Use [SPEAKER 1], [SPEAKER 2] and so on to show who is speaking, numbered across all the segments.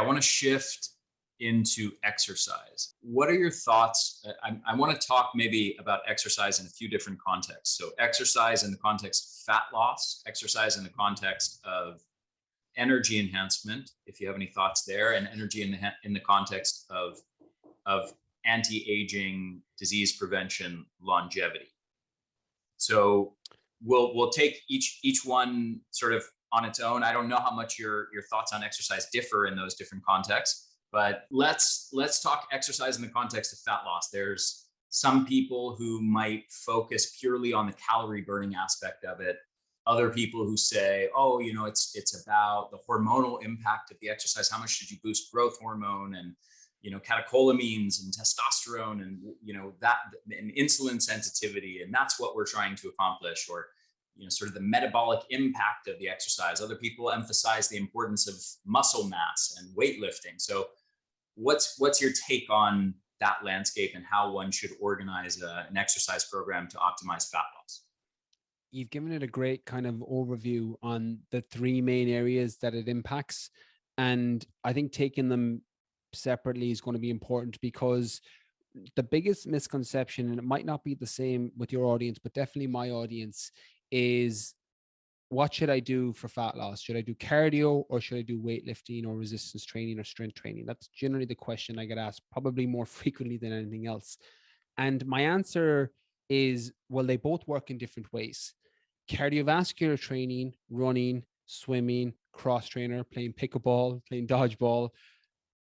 [SPEAKER 1] want to shift into exercise. What are your thoughts? I want to talk maybe about exercise in a few different contexts. So, exercise in the context of fat loss, exercise in the context of energy enhancement, if you have any thoughts there, and energy in the context of anti-aging, disease prevention, longevity. So we'll take each one sort of on its own. I don't know how much your thoughts on exercise differ in those different contexts, but let's talk exercise in the context of fat loss. There's some people who might focus purely on the calorie burning aspect of it. Other people who say, oh, it's about the hormonal impact of the exercise. How much should you boost growth hormone and catecholamines and testosterone and that and insulin sensitivity, and that's what we're trying to accomplish, or sort of the metabolic impact of the exercise. Other people emphasize the importance of muscle mass and weightlifting. So what's your take on that landscape and how one should organize an exercise program to optimize fat loss?
[SPEAKER 2] You've given it a great kind of overview on the three main areas that it impacts. And I think taking them separately is going to be important, because the biggest misconception, and it might not be the same with your audience, but definitely my audience, is what should I do for fat loss? Should I do cardio, or should I do weightlifting or resistance training or strength training? That's generally the question I get asked, probably more frequently than anything else. And my answer is, well, they both work in different ways. Cardiovascular training, running, swimming, cross trainer, playing pickleball, playing dodgeball,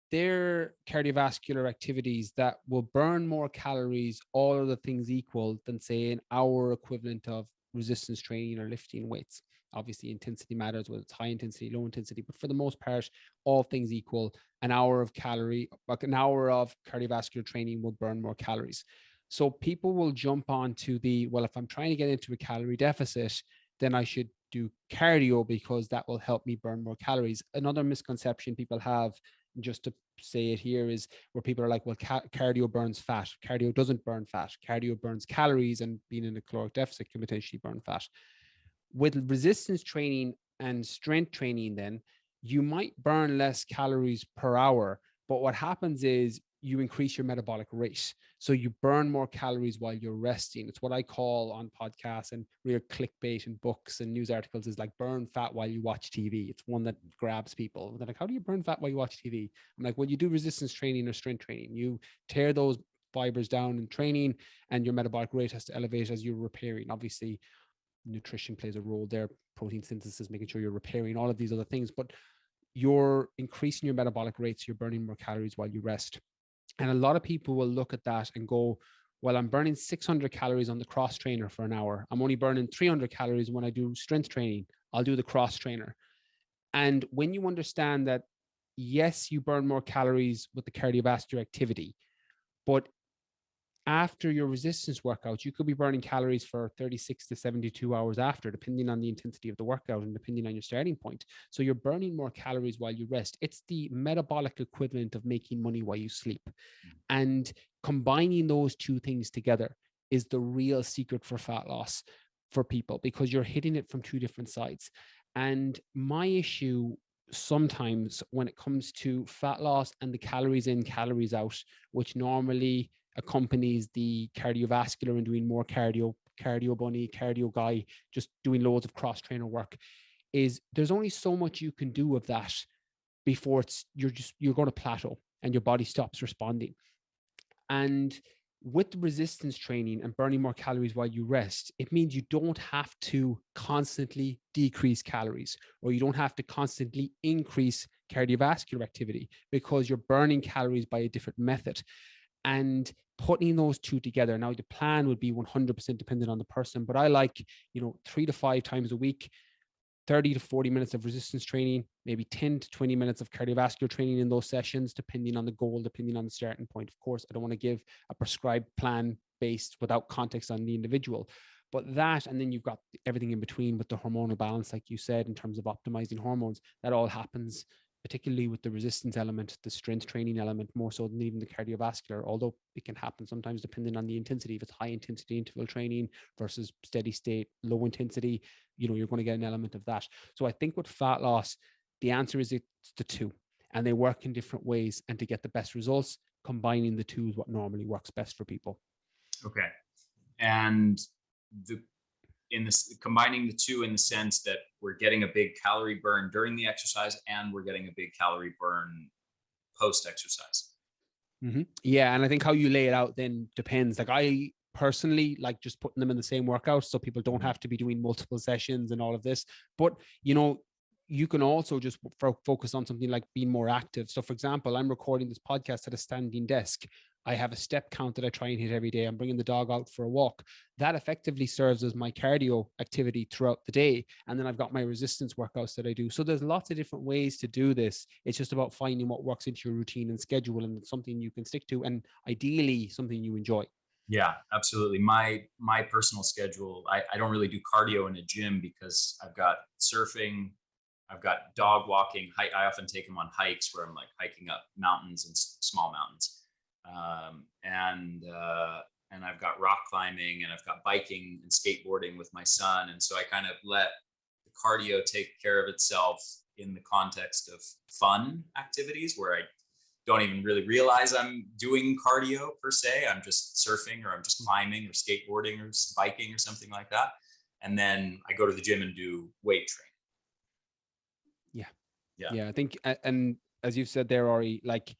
[SPEAKER 2] they're cardiovascular activities that will burn more calories, all other things equal, than say an hour equivalent of resistance training or lifting weights. Obviously, intensity matters, whether it's high intensity, low intensity, but for the most part, all things equal, an hour of cardiovascular training will burn more calories. So people will jump onto well, if I'm trying to get into a calorie deficit, then I should do cardio because that will help me burn more calories. Another misconception people have, just to say it here, is where people are like, well, cardio burns fat. Cardio doesn't burn fat. Cardio burns calories, and being in a caloric deficit can potentially burn fat. With resistance training and strength training, then you might burn less calories per hour, but what happens is you increase your metabolic rate. So you burn more calories while you're resting. It's what I call on podcasts and real clickbait and books and news articles is like, burn fat while you watch TV. It's one that grabs people. They're like, how do you burn fat while you watch TV? I'm like, well, you do resistance training or strength training. You tear those fibers down in training, and your metabolic rate has to elevate as you're repairing. Obviously, nutrition plays a role there, protein synthesis, making sure you're repairing, all of these other things, but you're increasing your metabolic rates, you're burning more calories while you rest. And a lot of people will look at that and go, well, I'm burning 600 calories on the cross trainer for an hour. I'm only burning 300 calories when I do strength training. I'll do the cross trainer. And when you understand that, yes, you burn more calories with the cardiovascular activity, but after your resistance workout, you could be burning calories for 36 to 72 hours after, depending on the intensity of the workout and depending on your starting point. So you're burning more calories while you rest. It's the metabolic equivalent of making money while you sleep. And combining those two things together is the real secret for fat loss for people, because you're hitting it from two different sides. And my issue sometimes when it comes to fat loss and the calories in, calories out, which normally accompanies the cardiovascular and doing more cardio bunny, cardio guy, just doing loads of cross trainer work, is there's only so much you can do of that before you're going to plateau and your body stops responding. And with resistance training and burning more calories while you rest, it means you don't have to constantly decrease calories, or you don't have to constantly increase cardiovascular activity, because you're burning calories by a different method. And putting those two together, now the plan would be 100% dependent on the person, but I like 3 to 5 times a week, 30 to 40 minutes of resistance training, maybe 10 to 20 minutes of cardiovascular training in those sessions, depending on the goal, depending on the starting point. Of course, I don't want to give a prescribed plan based without context on the individual, but that, and then you've got everything in between with the hormonal balance, like you said, in terms of optimizing hormones, that all happens particularly with the resistance element, the strength training element, more so than even the cardiovascular, although it can happen sometimes depending on the intensity. If it's high intensity interval training versus steady state, low intensity, you're going to get an element of that. So I think with fat loss, the answer is it's the two. and they work in different ways. And to get the best results, combining the two is what normally works best for people.
[SPEAKER 1] Okay. And combining the two in the sense that we're getting a big calorie burn during the exercise and we're getting a big calorie burn post exercise.
[SPEAKER 2] Mm-hmm. Yeah. And I think how you lay it out then depends. Like I personally like just putting them in the same workout so people don't have to be doing multiple sessions and all of this. But, you know, you can also just focus on something like being more active. So for example, I'm recording this podcast at a standing desk. I have a step count that I try and hit every day. I'm bringing the dog out for a walk. That effectively serves as my cardio activity throughout the day. And then I've got my resistance workouts that I do. So there's lots of different ways to do this. It's just about finding what works into your routine and schedule, and something you can stick to, and ideally something you enjoy.
[SPEAKER 1] Yeah, absolutely. My personal schedule, I don't really do cardio in a gym because I've got surfing, I've got dog walking. I often take them on hikes where I'm like hiking up mountains and small mountains. And I've got rock climbing, and I've got biking and skateboarding with my son. And so I kind of let the cardio take care of itself in the context of fun activities where I don't even really realize I'm doing cardio per se. I'm just surfing, or I'm just climbing or skateboarding or biking or something like that. And then I go to the gym and do weight training.
[SPEAKER 2] Yeah, I think, and as you've said there, Ari, like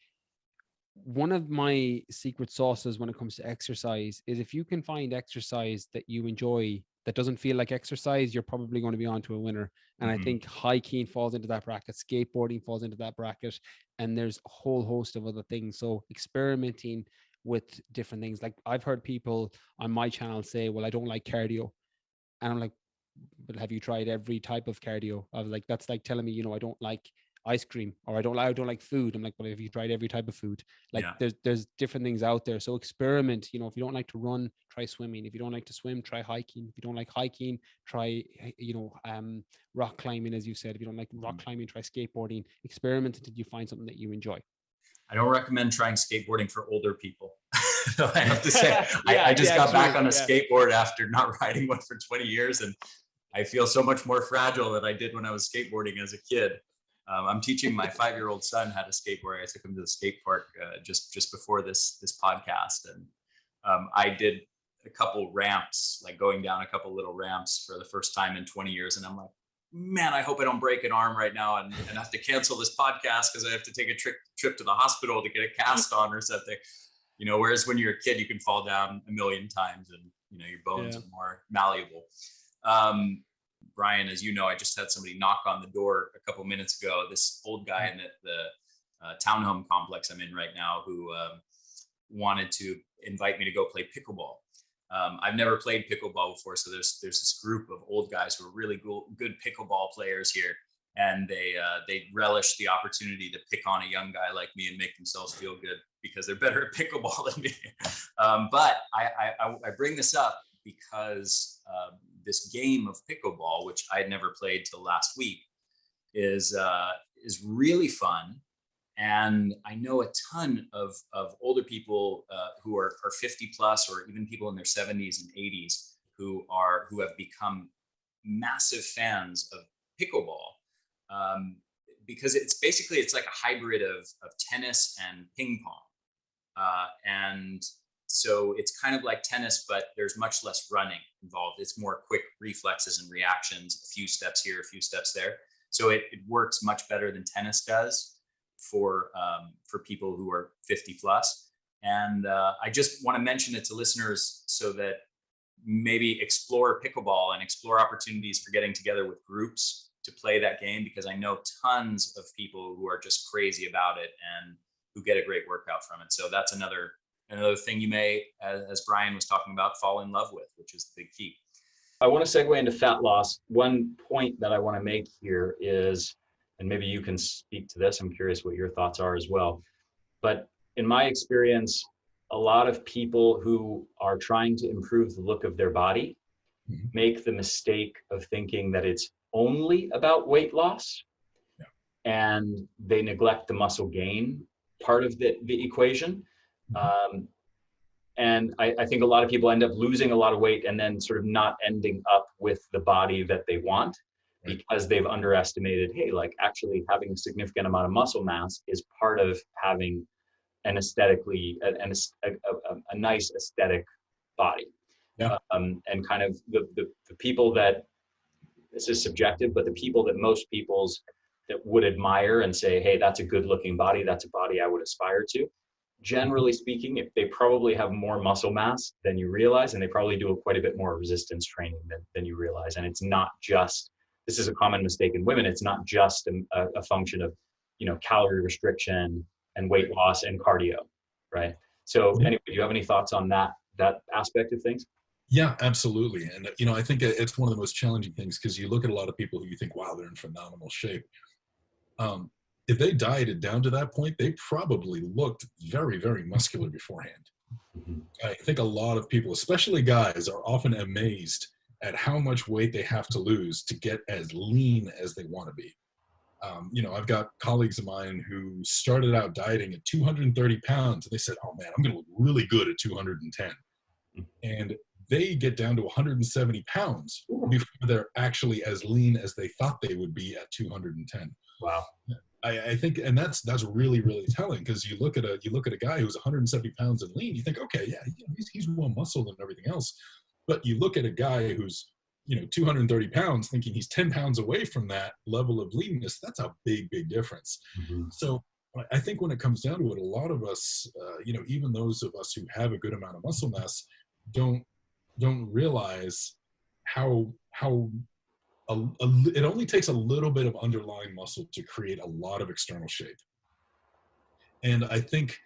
[SPEAKER 2] one of my secret sauces when it comes to exercise is if you can find exercise that you enjoy that doesn't feel like exercise, you're probably going to be on to a winner. And I think hiking falls into that bracket, skateboarding falls into that bracket, and there's a whole host of other things. So experimenting with different things. Like I've heard people on my channel say, well, I don't like cardio. And I'm like, but have you tried every type of cardio? I was like, that's like telling me, you know, I don't like ice cream, or I don't like food. I'm like, well, have you tried every type of food? Like there's different things out there. So experiment, you know, if you don't like to run, try swimming. If you don't like to swim, try hiking. If you don't like hiking, try, you know, rock climbing, as you said. If you don't like rock climbing, try skateboarding. Experiment until you find something that you enjoy.
[SPEAKER 1] I don't recommend trying skateboarding for older people. I have to say, I just got back on a skateboard after not riding one for 20 years. And I feel so much more fragile than I did when I was skateboarding as a kid. I'm teaching my 5-year-old son how to skateboard. I took him to the skate park just before this podcast. And I did a couple ramps, like going down a couple little ramps for the first time in 20 years. And I'm like, man, I hope I don't break an arm right now and have to cancel this podcast because I have to take a trip to the hospital to get a cast on or something. You know, whereas when you're a kid, you can fall down a million times and, you know, your bones are more malleable. Brian, as you know, I just had somebody knock on the door a couple minutes ago. This old guy in the townhome complex I'm in right now who wanted to invite me to go play pickleball. I've never played pickleball before, so there's this group of old guys who are really good pickleball players here, and they relish the opportunity to pick on a young guy like me and make themselves feel good because they're better at pickleball than me. But I bring this up because this game of pickleball, which I had never played till last week, is really fun. And I know a ton of older people who are 50 plus, or even people in their 70s and 80s who have become massive fans of pickleball because it's like a hybrid of tennis and ping pong. And so it's kind of like tennis, but there's much less running involved. It's more quick reflexes and reactions, a few steps here, a few steps there. So it works much better than tennis does for people who are 50 plus. And I just want to mention it to listeners so that maybe explore pickleball and explore opportunities for getting together with groups to play that game, because I know tons of people who are just crazy about it and who get a great workout from it. So that's another thing you may, as Brian was talking about, fall in love with, which is the big key.
[SPEAKER 3] I want to segue into fat loss. One point that I want to make here is, and maybe you can speak to this, I'm curious what your thoughts are as well. But in my experience, a lot of people who are trying to improve the look of their body make the mistake of thinking that it's only about weight loss, and they neglect the muscle gain part of the equation. And I think a lot of people end up losing a lot of weight and then sort of not ending up with the body that they want.
[SPEAKER 4] Right.
[SPEAKER 3] because they've underestimated, hey, like actually having a significant amount of muscle mass is part of having an aesthetically, a nice aesthetic body.
[SPEAKER 4] Yeah.
[SPEAKER 3] And kind of the people that, this is subjective, but the people that most people's that would admire and say, hey, that's a good looking body, that's a body I would aspire to. Generally speaking, if they probably have more muscle mass than you realize, and they probably do quite a bit more resistance training than you realize. And it's not just, this is a common mistake in women, it's not just a function of, calorie restriction and weight loss and cardio, right? So anyway, do you have any thoughts on that aspect of things?
[SPEAKER 4] Yeah, absolutely. And, I think it's one of the most challenging things because you look at a lot of people who you think, wow, they're in phenomenal shape. If they dieted down to that point, they probably looked very, very muscular beforehand.
[SPEAKER 3] Mm-hmm.
[SPEAKER 4] I think a lot of people, especially guys, are often amazed at how much weight they have to lose to get as lean as they want to be. I've got colleagues of mine who started out dieting at 230 pounds, and they said, oh man, I'm going to look really good at 210. And they get down to 170 pounds before they're actually as lean as they thought they would be at 210.
[SPEAKER 3] Wow.
[SPEAKER 4] I think, and that's really, really telling, because you look at a guy who's 170 pounds and lean, you think, okay, yeah, he's well muscled and everything else. But you look at a guy who's 230 pounds, thinking he's 10 pounds away from that level of leanness. That's a big, big difference.
[SPEAKER 3] Mm-hmm.
[SPEAKER 4] So I think when it comes down to it, a lot of us, even those of us who have a good amount of muscle mass, don't realize how it only takes a little bit of underlying muscle to create a lot of external shape. And I think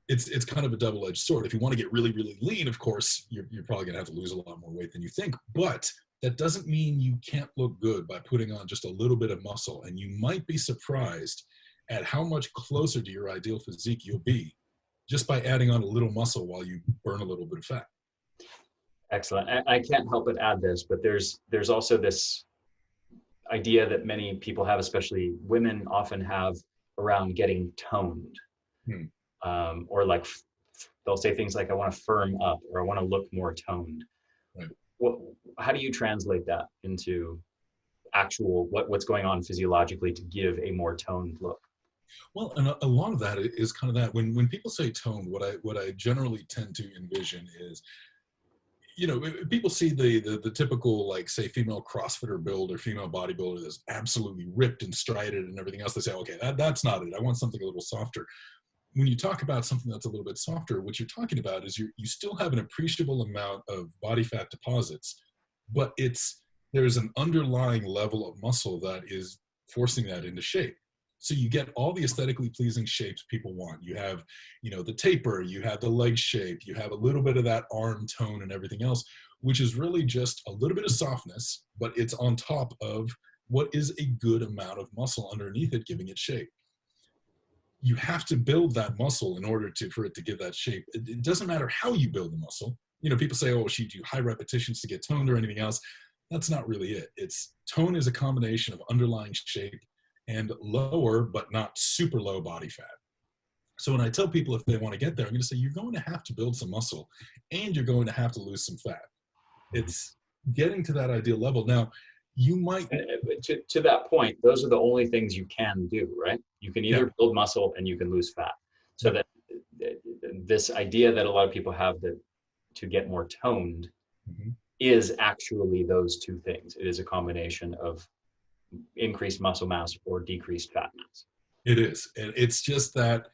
[SPEAKER 4] it's kind of a double-edged sword. If you want to get really, really lean, of course, you're probably going to have to lose a lot more weight than you think. But that doesn't mean you can't look good by putting on just a little bit of muscle. And you might be surprised at how much closer to your ideal physique you'll be just by adding on a little muscle while you burn a little bit of fat.
[SPEAKER 3] Excellent. I can't help but add this, but there's also this idea that many people have, especially women often have, around getting toned. Or like they'll say things like, I want to firm up, or I want to look more toned.
[SPEAKER 4] Right.
[SPEAKER 3] How do you translate that into actual what's going on physiologically to give a more toned look?
[SPEAKER 4] Well, and a lot of that is kind of that. When people say toned, what I generally tend to envision is, people see the typical, like, say, female CrossFitter build or female bodybuilder that's absolutely ripped and strided and everything else. They say, okay, that's not it. I want something a little softer. When you talk about something that's a little bit softer, what you're talking about is you still have an appreciable amount of body fat deposits, but there's an underlying level of muscle that is forcing that into shape. So you get all the aesthetically pleasing shapes people want. You have, the taper, you have the leg shape, you have a little bit of that arm tone and everything else, which is really just a little bit of softness, but it's on top of what is a good amount of muscle underneath it, giving it shape. You have to build that muscle in order for it to give that shape. It doesn't matter how you build the muscle. People say, oh, she do high repetitions to get toned or anything else. That's not really it. Tone is a combination of underlying shape and lower, but not super low body fat. So when I tell people if they want to get there, I'm going to say, you're going to have to build some muscle and you're going to have to lose some fat. It's getting to that ideal level. Now, you might,
[SPEAKER 3] to that point, those are the only things you can do, right? You can either build muscle and you can lose fat. So that this idea that a lot of people have that to get more toned is actually those two things. It is a combination of increased muscle mass or decreased fat mass.
[SPEAKER 4] It is. And it's just that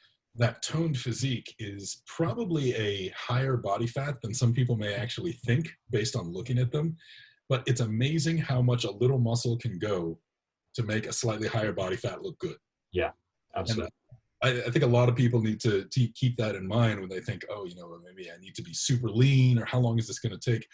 [SPEAKER 4] toned physique is probably a higher body fat than some people may actually think based on looking at them. But it's amazing how much a little muscle can go to make a slightly higher body fat look good.
[SPEAKER 3] Yeah, absolutely.
[SPEAKER 4] And I think a lot of people need to keep that in mind when they think, oh, maybe I need to be super lean, or how long is this going to take?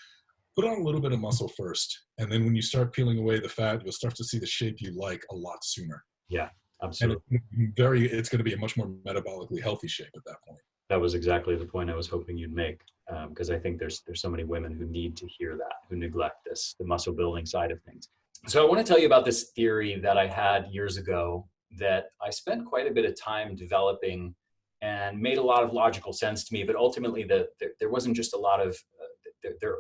[SPEAKER 4] Put on a little bit of muscle first. And then when you start peeling away the fat, you'll start to see the shape you like a lot sooner.
[SPEAKER 3] Yeah, absolutely.
[SPEAKER 4] And it's going to be a much more metabolically healthy shape at that point.
[SPEAKER 3] That was exactly the point I was hoping you'd make, because I think there's so many women who need to hear that, who neglect the muscle building side of things. So I want to tell you about this theory that I had years ago that I spent quite a bit of time developing and made a lot of logical sense to me, but ultimately there wasn't just a lot of,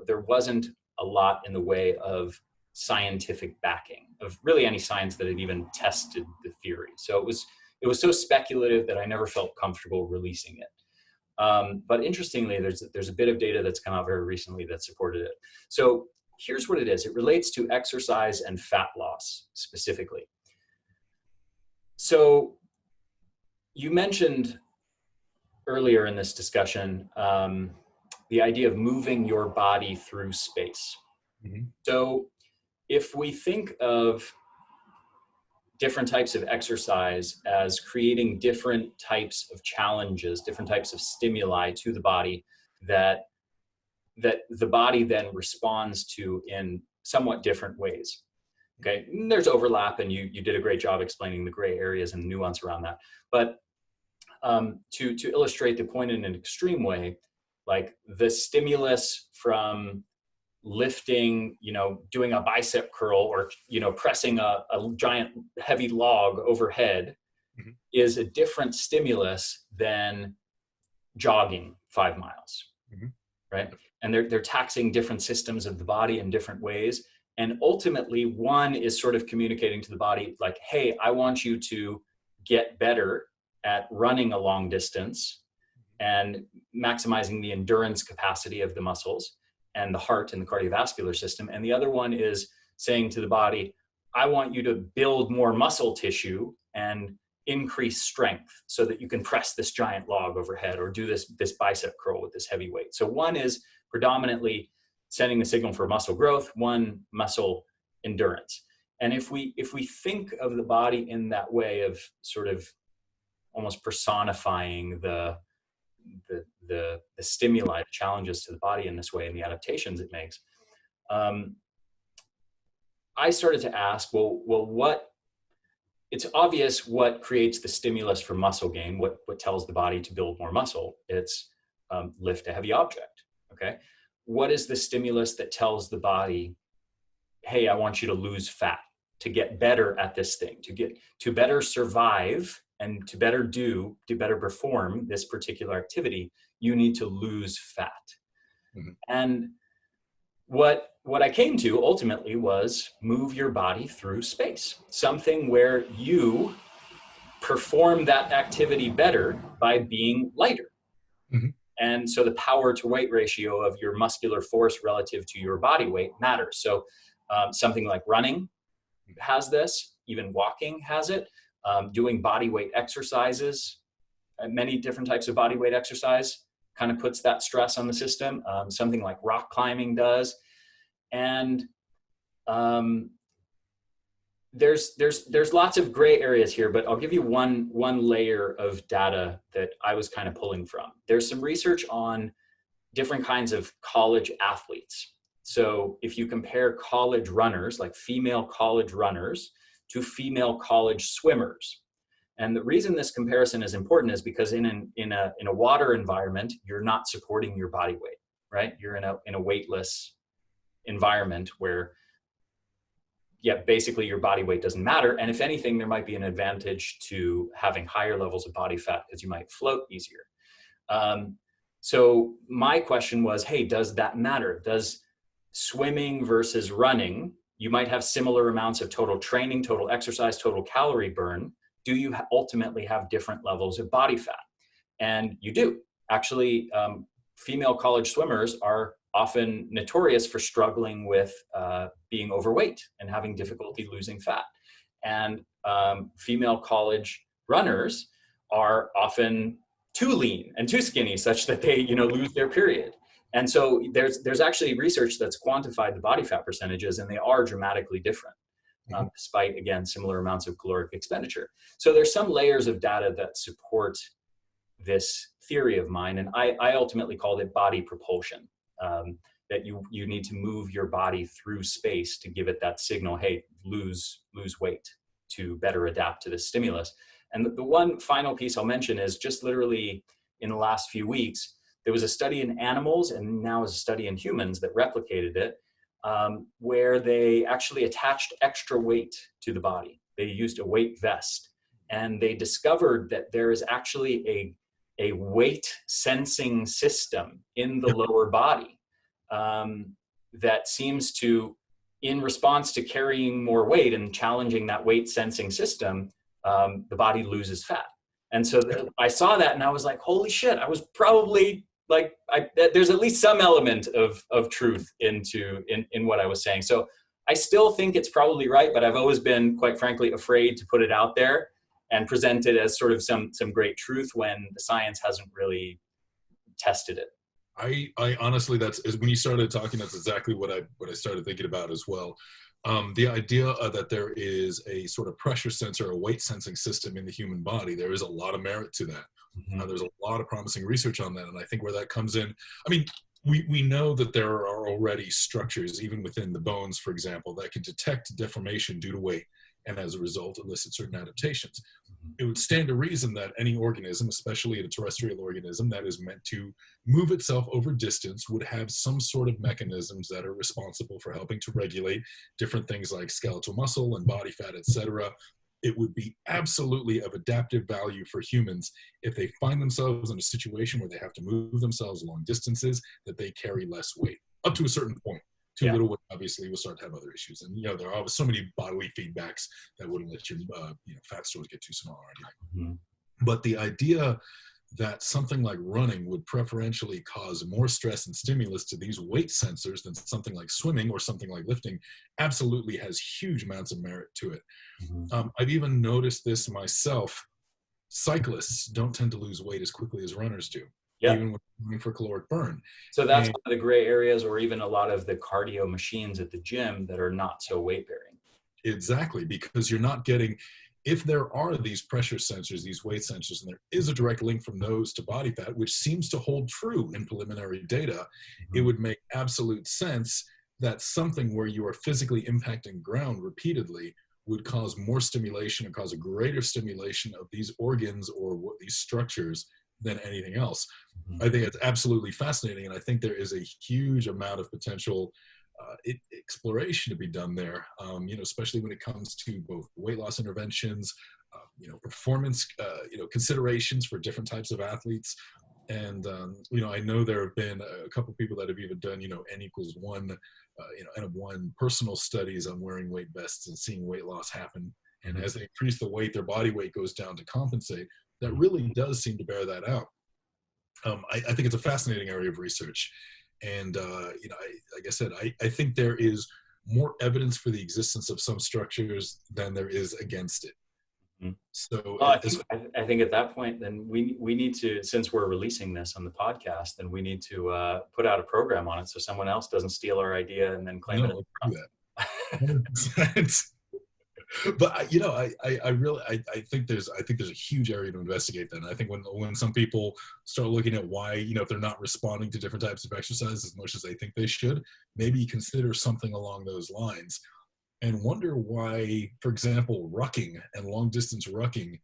[SPEAKER 3] there wasn't a lot in the way of scientific backing of really any science that had even tested the theory. So it was so speculative that I never felt comfortable releasing it. But interestingly, there's a bit of data that's come out very recently that supported it. So here's what it is. It relates to exercise and fat loss specifically. So you mentioned earlier in this discussion the idea of moving your body through space.
[SPEAKER 4] Mhm.
[SPEAKER 3] So if we think of different types of exercise as creating different types of challenges, different types of stimuli to the body that the body then responds to in somewhat different ways. Okay, and there's overlap, and you did a great job explaining the gray areas and nuance around that. But to illustrate the point in an extreme way, like the stimulus from lifting, doing a bicep curl or, pressing a giant heavy log overhead
[SPEAKER 4] Mhm.
[SPEAKER 3] is a different stimulus than jogging 5 miles,
[SPEAKER 4] Mhm.
[SPEAKER 3] right? And they're taxing different systems of the body in different ways. And ultimately, one is sort of communicating to the body like, hey, I want you to get better at running a long distance and maximizing the endurance capacity of the muscles and the heart and the cardiovascular system. And the other one is saying to the body, I want you to build more muscle tissue and increase strength so that you can press this giant log overhead or do this bicep curl with this heavy weight. So one is predominantly sending the signal for muscle growth, one muscle endurance. And if we think of the body in that way of sort of almost personifying the stimuli, the challenges to the body in this way and the adaptations it makes, I started to ask, well, what, it's obvious what creates the stimulus for muscle gain, what tells the body to build more muscle. It's lift a heavy object, okay? What is the stimulus that tells the body, hey, I want you to lose fat, to get better at this thing, to better survive and to better better perform this particular activity, you need to lose fat.
[SPEAKER 4] Mhm.
[SPEAKER 3] And what I came to ultimately was move your body through space, something where you perform that activity better by being lighter.
[SPEAKER 4] Mhm.
[SPEAKER 3] And so the power to weight ratio of your muscular force relative to your body weight matters. So something like running has this, even walking has it. Doing body weight exercises, many different types of body weight exercise kind of puts that stress on the system. Something like rock climbing does. And there's lots of gray areas here, but I'll give you one layer of data that I was kind of pulling from. There's some research on different kinds of college athletes. So if you compare college runners, like female college runners, to female college swimmers. And the reason this comparison is important is because in a water environment, you're not supporting your body weight, right? You're in a weightless environment where, yeah, basically your body weight doesn't matter. And if anything, there might be an advantage to having higher levels of body fat because you might float easier. So my question was, hey, does that matter? Does swimming versus running, you might have similar amounts of total training, total exercise, total calorie burn. Do you ultimately have different levels of body fat? And you do. Actually, female college swimmers are often notorious for struggling with being overweight and having difficulty losing fat. And female college runners are often too lean and too skinny such that they lose their period. And so there's actually research that's quantified the body fat percentages, and they are dramatically different, despite, again, similar amounts of caloric expenditure. So there's some layers of data that support this theory of mine, and I ultimately called it body propulsion, that you need to move your body through space to give it that signal, hey, lose weight to better adapt to this stimulus. And the one final piece I'll mention is just literally in the last few weeks, there was a study in animals and now is a study in humans that replicated it, where they actually attached extra weight to the body. They used a weight vest, and they discovered that there is actually a weight sensing system in the lower body that seems to in response to carrying more weight and challenging that weight sensing system, the body loses fat. And so I saw that and I was like, holy shit, I was probably like, there's at least some element of truth in what I was saying. So I still think it's probably right, but I've always been, quite frankly, afraid to put it out there and present it as sort of some great truth when the science hasn't really tested it.
[SPEAKER 4] I honestly, when you started talking, that's exactly what I started thinking about as well. The idea that there is a sort of pressure sensor, a weight sensing system in the human body, there is a lot of merit to that.
[SPEAKER 3] Mm-hmm.
[SPEAKER 4] There's a lot of promising research on that. And I think where that comes in, I mean, we know that there are already structures, even within the bones, for example, that can detect deformation due to weight and as a result elicit certain adaptations. It would stand to reason that any organism, especially a terrestrial organism that is meant to move itself over distance, would have some sort of mechanisms that are responsible for helping to regulate different things like skeletal muscle and body fat, etc. It would be absolutely of adaptive value for humans if they find themselves in a situation where they have to move themselves long distances, that they carry less weight, up to a certain point. Too little weight, obviously, will start to have other issues. And, there are so many bodily feedbacks that wouldn't let your fat stores get too small or anything. Mm-hmm. But the idea that something like running would preferentially cause more stress and stimulus to these weight sensors than something like swimming or something like lifting absolutely has huge amounts of merit to it. Mm-hmm. I've even noticed this myself. Cyclists don't tend to lose weight as quickly as runners do. Yeah. Even when going for caloric burn.
[SPEAKER 3] So that's one of the gray areas, or even a lot of the cardio machines at the gym that are not so weight bearing.
[SPEAKER 4] Exactly, because you're not getting, if there are these pressure sensors, these weight sensors, and there is a direct link from those to body fat, which seems to hold true in preliminary data, mm-hmm. It would make absolute sense that something where you are physically impacting ground repeatedly would cause more stimulation and cause a greater stimulation of these organs or these structures than anything else. Mm-hmm. I think it's absolutely fascinating, and I think there is a huge amount of potential exploration to be done there, especially when it comes to both weight loss interventions, performance, considerations for different types of athletes. And, I know there have been a couple of people that have even done, N=1, N of 1 personal studies on wearing weight vests and seeing weight loss happen. And as they increase the weight, their body weight goes down to compensate. That really does seem to bear that out. I think it's a fascinating area of research. And, like I said, I think there is more evidence for the existence of some structures than there is against it. Mm-hmm. So
[SPEAKER 3] I think at that point, then we need to, since we're releasing this on the podcast, then we need to put out a program on it so someone else doesn't steal our idea and then claim
[SPEAKER 4] it. But I think there's a huge area to investigate. Then I think when some people start looking at why, if they're not responding to different types of exercise as much as they think they should, maybe consider something along those lines and wonder why, for example, rucking and long distance rucking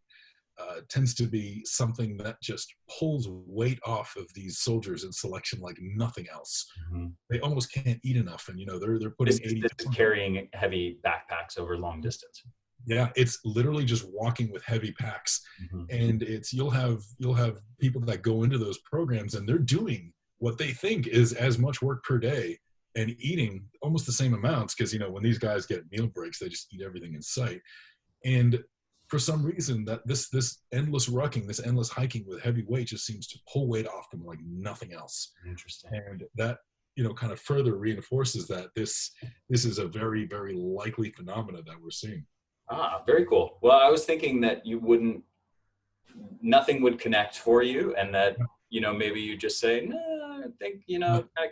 [SPEAKER 4] tends to be something that just pulls weight off of these soldiers in selection like nothing else. Mm-hmm. They almost can't eat enough, and they're putting
[SPEAKER 3] this is carrying heavy backpacks over long distance.
[SPEAKER 4] Yeah, it's literally just walking with heavy packs, mm-hmm. and you'll have people that go into those programs and they're doing what they think is as much work per day and eating almost the same amounts, because when these guys get meal breaks, they just eat everything in sight. And for some reason, that this endless rucking, this endless hiking with heavy weight just seems to pull weight off them like nothing else.
[SPEAKER 3] Interesting.
[SPEAKER 4] And that, kind of further reinforces that this is a very, very likely phenomena that we're seeing.
[SPEAKER 3] Ah, very cool. Well, I was thinking that nothing would connect for you, and that, maybe you just say, I think,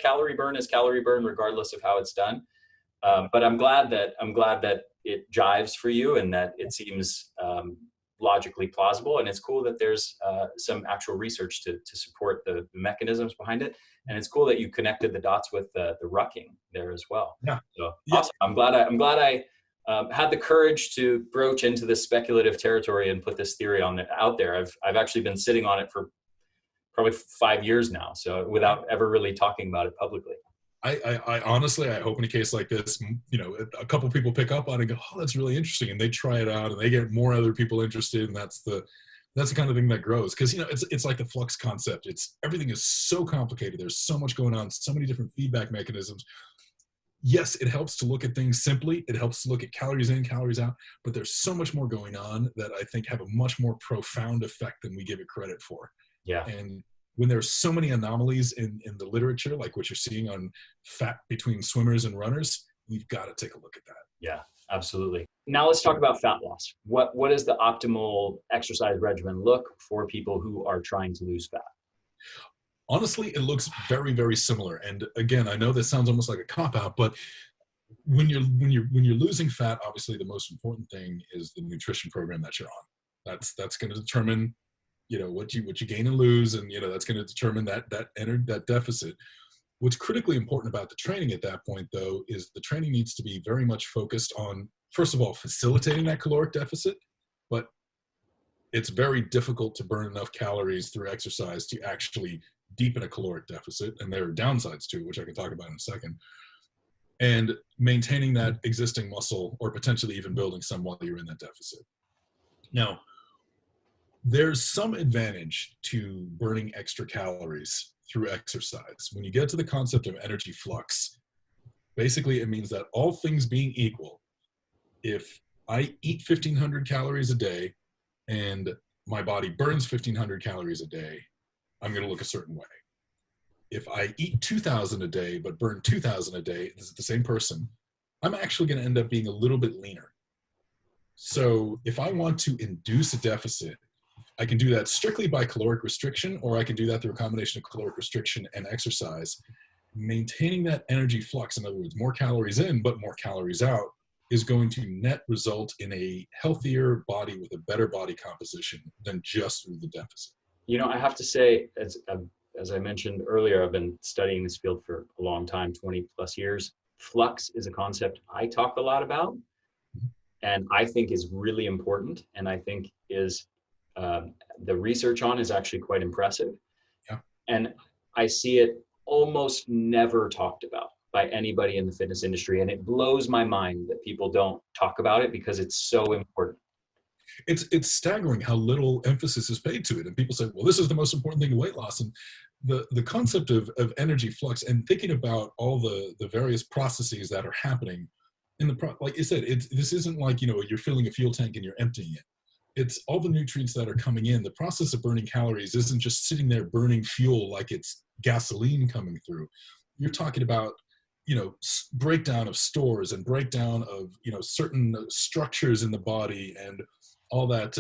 [SPEAKER 3] calorie burn is calorie burn regardless of how it's done. But I'm glad that it jives for you and that it seems logically plausible. And it's cool that there's some actual research to support the mechanisms behind it. And it's cool that you connected the dots with the rucking there as well.
[SPEAKER 4] Yeah.
[SPEAKER 3] So awesome. I'm glad I had the courage to broach into this speculative territory and put this theory out there. I've actually been sitting on it for probably 5 years now, so without ever really talking about it publicly.
[SPEAKER 4] I honestly, I hope in a case like this, a couple people pick up on it and go, oh, that's really interesting. And they try it out and they get more other people interested. And that's the kind of thing that grows. Cause it's like the flux concept. Everything is so complicated. There's so much going on, so many different feedback mechanisms. yes, it helps to look at things simply. It helps to look at calories in, calories out, but there's so much more going on that I think have a much more profound effect than we give it credit for.
[SPEAKER 3] Yeah.
[SPEAKER 4] And when there's so many anomalies in the literature, like what you're seeing on fat between swimmers and runners, we've got to take a look at that.
[SPEAKER 3] Yeah, absolutely. Now let's talk about fat loss. What is the optimal exercise regimen look for people who are trying to lose fat?
[SPEAKER 4] Honestly, it looks very, very similar. And again, I know this sounds almost like a cop-out, but when you're losing fat, obviously the most important thing is the nutrition program that you're on. That's going to determine, what you gain and lose, and that's going to determine that deficit. What's critically important about the training at that point, though, is the training needs to be very much focused on, first of all, facilitating that caloric deficit, but it's very difficult to burn enough calories through exercise to actually deepen a caloric deficit, and there are downsides to it, which I can talk about in a second, and maintaining that existing muscle or potentially even building some while you're in that deficit. Now, there's some advantage to burning extra calories through exercise. When you get to the concept of energy flux, basically it means that all things being equal, if I eat 1,500 calories a day and my body burns 1,500 calories a day, I'm going to look a certain way. If I eat 2,000 a day but burn 2,000 a day, this is the same person, I'm actually going to end up being a little bit leaner. So if I want to induce a deficit, I can do that strictly by caloric restriction, or I can do that through a combination of caloric restriction and exercise. Maintaining that energy flux, in other words, more calories in but more calories out, is going to net result in a healthier body with a better body composition than just through the deficit.
[SPEAKER 3] I have to say, as I mentioned earlier, I've been studying this field for a long time, 20 plus years. Flux is a concept I talk a lot about, and I think is really important, and I think is the research on is actually quite impressive.
[SPEAKER 4] Yeah.
[SPEAKER 3] And I see it almost never talked about by anybody in the fitness industry. And it blows my mind that people don't talk about it because it's so important.
[SPEAKER 4] It's staggering how little emphasis is paid to it. And people say, well, this is the most important thing in weight loss. And the concept of energy flux and thinking about all the various processes that are happening like you said, this isn't like, you're filling a fuel tank and you're emptying it. It's all the nutrients that are coming in. The process of burning calories isn't just sitting there burning fuel like it's gasoline coming through. You're talking about, breakdown of stores and breakdown of, certain structures in the body and all that,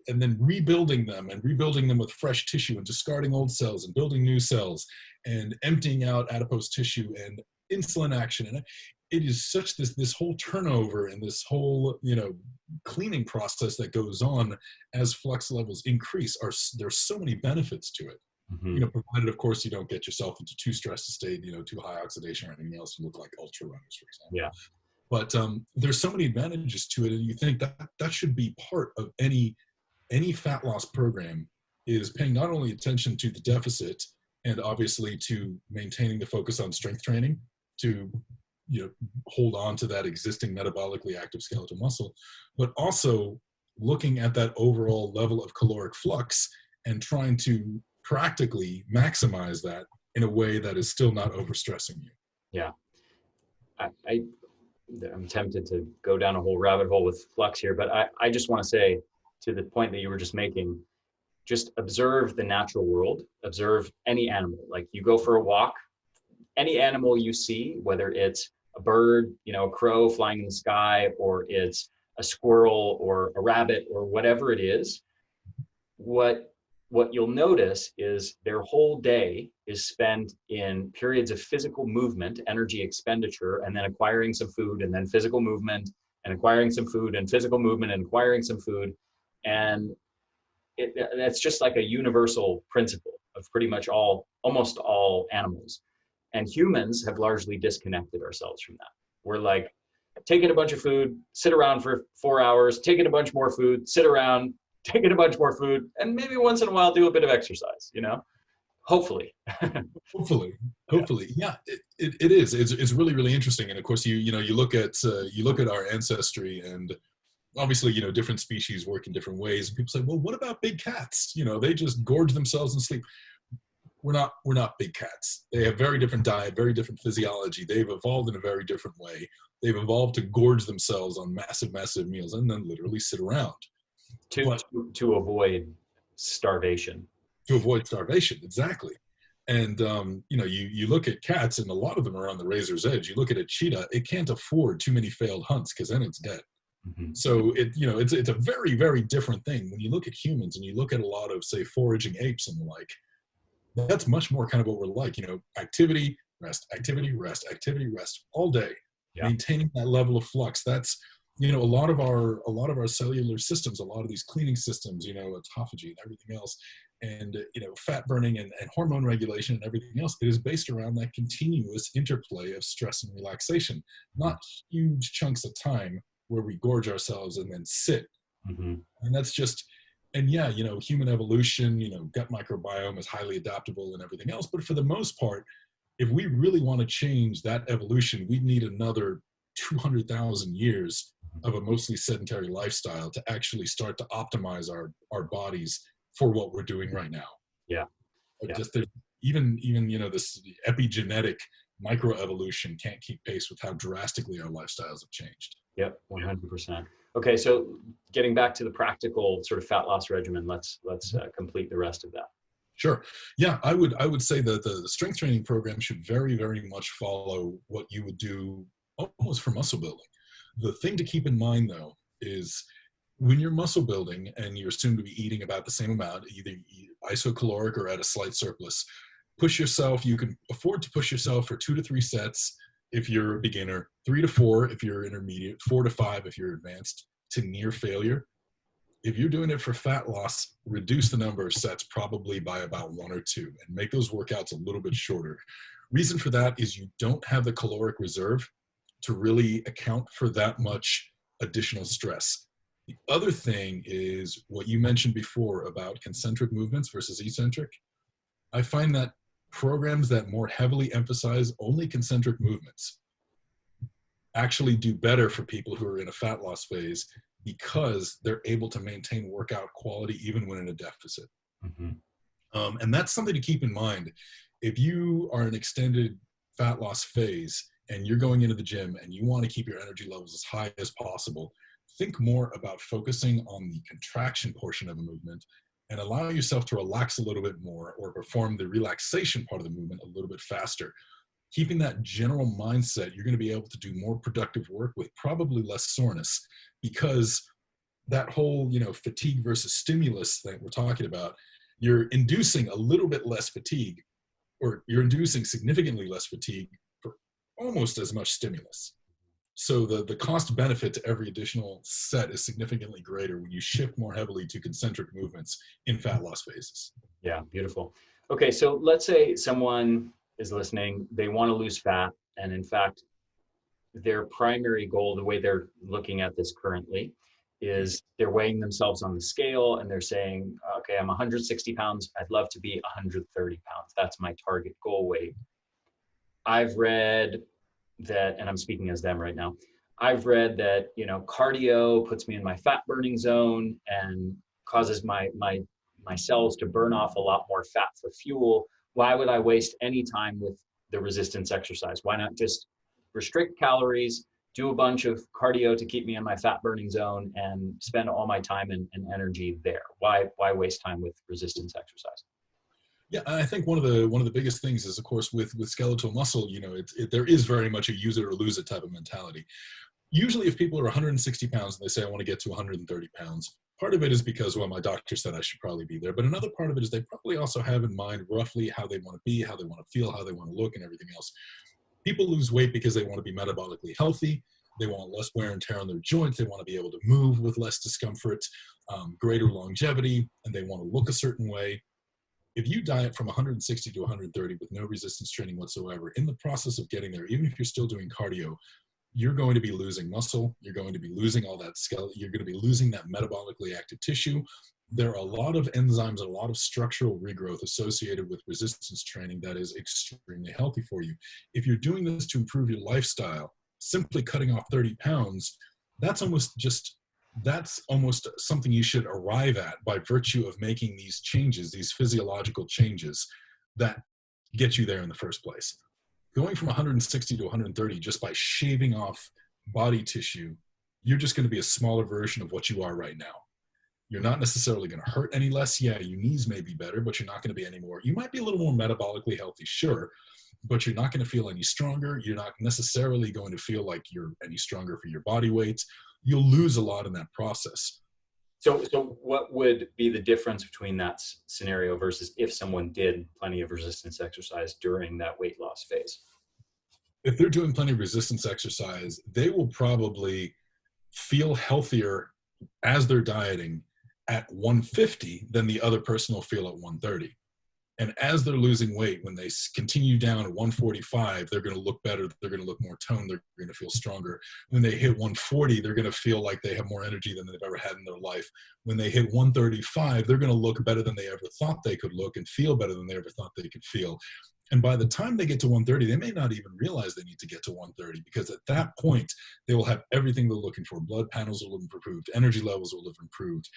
[SPEAKER 4] and then rebuilding them with fresh tissue and discarding old cells and building new cells and emptying out adipose tissue and insulin action. And it is such this whole turnover and this whole, cleaning process that goes on as flux levels increase. There's so many benefits to it.
[SPEAKER 3] Mm-hmm.
[SPEAKER 4] Provided, of course, you don't get yourself into too stressed a state, too high oxidation or anything else to look like ultra runners, for example.
[SPEAKER 3] Yeah.
[SPEAKER 4] But there's so many advantages to it, and you think that should be part of any fat loss program, is paying not only attention to the deficit and obviously to maintaining the focus on strength training to hold on to that existing metabolically active skeletal muscle, but also looking at that overall level of caloric flux and trying to practically maximize that in a way that is still not overstressing you.
[SPEAKER 3] Yeah. I'm tempted to go down a whole rabbit hole with flux here, but I just want to say, to the point that you were just making, just observe the natural world, observe any animal. Like, you go for a walk, any animal you see, whether it's a bird, a crow flying in the sky, or it's a squirrel or a rabbit or whatever it is, what you'll notice is their whole day is spent in periods of physical movement, energy expenditure, and then acquiring some food, and then physical movement, and acquiring some food, and physical movement, and acquiring some food. And that's just like a universal principle of pretty much almost all animals. And humans have largely disconnected ourselves from that. We're like taking a bunch of food, sit around for 4 hours, taking a bunch more food, sit around, taking a bunch more food, and maybe once in a while do a bit of exercise, hopefully. hopefully.
[SPEAKER 4] Yeah, it is. It's really, really interesting. And of course, you look at our ancestry, and obviously, different species work in different ways. And people say, well, what about big cats? They just gorge themselves and sleep. we're not big cats. They have very different diet, very different physiology. They've evolved in a very different way. They've evolved to gorge themselves on massive meals and then literally sit around
[SPEAKER 3] to avoid starvation.
[SPEAKER 4] To avoid starvation, exactly. And you know, you look at cats, and a lot of them are on the razor's edge. You look at a cheetah; it can't afford too many failed hunts because then it's dead.
[SPEAKER 3] Mm-hmm.
[SPEAKER 4] So it's a very, very different thing. When you look at humans and you look at a lot of, say, foraging apes and the like, that's much more kind of what we're like. You know, activity, rest, activity, rest, activity, rest, all day. Yeah. Maintaining that level of flux. That's, you know, a lot of our cellular systems, a lot of these cleaning systems, you know, autophagy and everything else, and you know, fat burning and hormone regulation and everything else, it is based around that continuous interplay of stress and relaxation, not huge chunks of time where we gorge ourselves and then sit.
[SPEAKER 3] Mm-hmm.
[SPEAKER 4] And that's just, and yeah, you know, human evolution, you know, gut microbiome is highly adaptable and everything else. But for the most part, if we really want to change that evolution, we'd need another 200,000 years of a mostly sedentary lifestyle to actually start to optimize our bodies for what we're doing right now.
[SPEAKER 3] Yeah.
[SPEAKER 4] Just even, you know, this epigenetic microevolution can't keep pace with how drastically our lifestyles have changed.
[SPEAKER 3] Yep, 100%. Okay, so getting back to the practical sort of fat loss regimen, let's complete the rest of that.
[SPEAKER 4] Sure. Yeah, I would say that the strength training program should very, very much follow what you would do almost for muscle building. The thing to keep in mind, though, is when you're muscle building and you're assumed to be eating about the same amount, either isocaloric or at a slight surplus, push yourself. You can afford to push yourself for 2 to 3 sets if you're a beginner, 3 to 4 if you're intermediate, 4 to 5 if you're advanced, to near failure. If you're doing it for fat loss, reduce the number of sets probably by about 1 or 2 and make those workouts a little bit shorter. Reason for that is you don't have the caloric reserve to really account for that much additional stress. The other thing is what you mentioned before about concentric movements versus eccentric. I find that programs that more heavily emphasize only concentric movements actually do better for people who are in a fat loss phase because they're able to maintain workout quality even when in a deficit.
[SPEAKER 3] Mm-hmm.
[SPEAKER 4] And that's something to keep in mind. If you are in an extended fat loss phase and you're going into the gym and you want to keep your energy levels as high as possible, think more about focusing on the contraction portion of a movement and allow yourself to relax a little bit more or perform the relaxation part of the movement a little bit faster. Keeping that general mindset, you're going to be able to do more productive work with probably less soreness, because that whole, you know, fatigue versus stimulus that we're talking about, you're inducing a little bit less fatigue, or you're inducing significantly less fatigue for almost as much stimulus. So the cost benefit to every additional set is significantly greater when you shift more heavily to concentric movements in fat loss phases.
[SPEAKER 3] Yeah, beautiful. Okay, so let's say someone is listening, they want to lose fat, and in fact, their primary goal, the way they're looking at this currently, is they're weighing themselves on the scale and they're saying, okay, I'm 160 pounds, I'd love to be 130 pounds. That's my target goal weight. I've read that, and I'm speaking as them right now, I've read that, you know, cardio puts me in my fat burning zone and causes my cells to burn off a lot more fat for fuel. Why would I waste any time with the resistance exercise? Why not just restrict calories, do a bunch of cardio to keep me in my fat burning zone, and spend all my time and energy there? Why waste time with resistance exercise?
[SPEAKER 4] Yeah, I think one of the biggest things is, of course, with skeletal muscle, you know, there is very much a use it or lose it type of mentality. Usually if people are 160 pounds and they say, I want to get to 130 pounds, part of it is because, well, my doctor said I should probably be there. But another part of it is they probably also have in mind roughly how they want to be, how they want to feel, how they want to look, and everything else. People lose weight because they want to be metabolically healthy. They want less wear and tear on their joints. They want to be able to move with less discomfort, greater longevity, and they want to look a certain way. If you diet from 160 to 130 with no resistance training whatsoever, in the process of getting there, even if you're still doing cardio, you're going to be losing muscle. You're going to be losing all that skeleton. You're going to be losing that metabolically active tissue. There are a lot of enzymes, a lot of structural regrowth associated with resistance training that is extremely healthy for you. If you're doing this to improve your lifestyle, simply cutting off 30 pounds, that's almost something you should arrive at by virtue of making these changes, these physiological changes. that get you there in the first place. Going from 160 to 130 just by shaving off body tissue, you're just going to be a smaller version of what you are right now. You're not necessarily going to hurt any less. Yeah, your knees may be better, but you're not going to be any more. You might be a little more metabolically healthy, sure, but you're not going to feel any stronger. You're not necessarily going to feel like you're any stronger for your body weight. You'll lose a lot in that process.
[SPEAKER 3] So what would be the difference between that scenario versus if someone did plenty of resistance exercise during that weight loss phase?
[SPEAKER 4] If they're doing plenty of resistance exercise, they will probably feel healthier as they're dieting at 150 than the other person will feel at 130. And as they're losing weight, when they continue down at 145, they're going to look better. They're going to look more toned. They're going to feel stronger. When they hit 140, they're going to feel like they have more energy than they've ever had in their life. When they hit 135, they're going to look better than they ever thought they could look and feel better than they ever thought they could feel. And by the time they get to 130, they may not even realize they need to get to 130, because at that point, they will have everything they're looking for. Blood panels will have improved. Energy levels will have improved.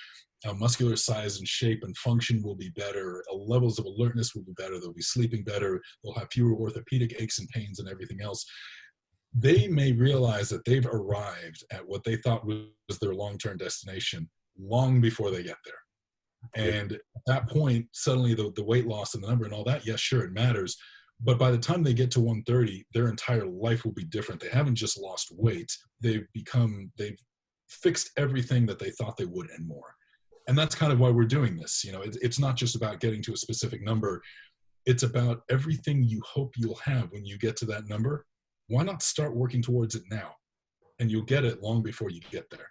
[SPEAKER 4] Muscular size and shape and function will be better. Levels of alertness will be better. They'll be sleeping better. They'll have fewer orthopedic aches and pains and everything else. They may realize that they've arrived at what they thought was their long-term destination long before they get there. And at that point, suddenly the weight loss and the number and all that, yes, sure, it matters. But by the time they get to 130, their entire life will be different. They haven't just lost weight. They've fixed everything that they thought they would and more. And that's kind of why we're doing this. You know, it's not just about getting to a specific number. It's about everything you hope you'll have when you get to that number. Why not start working towards it now? And you'll get it long before you get there.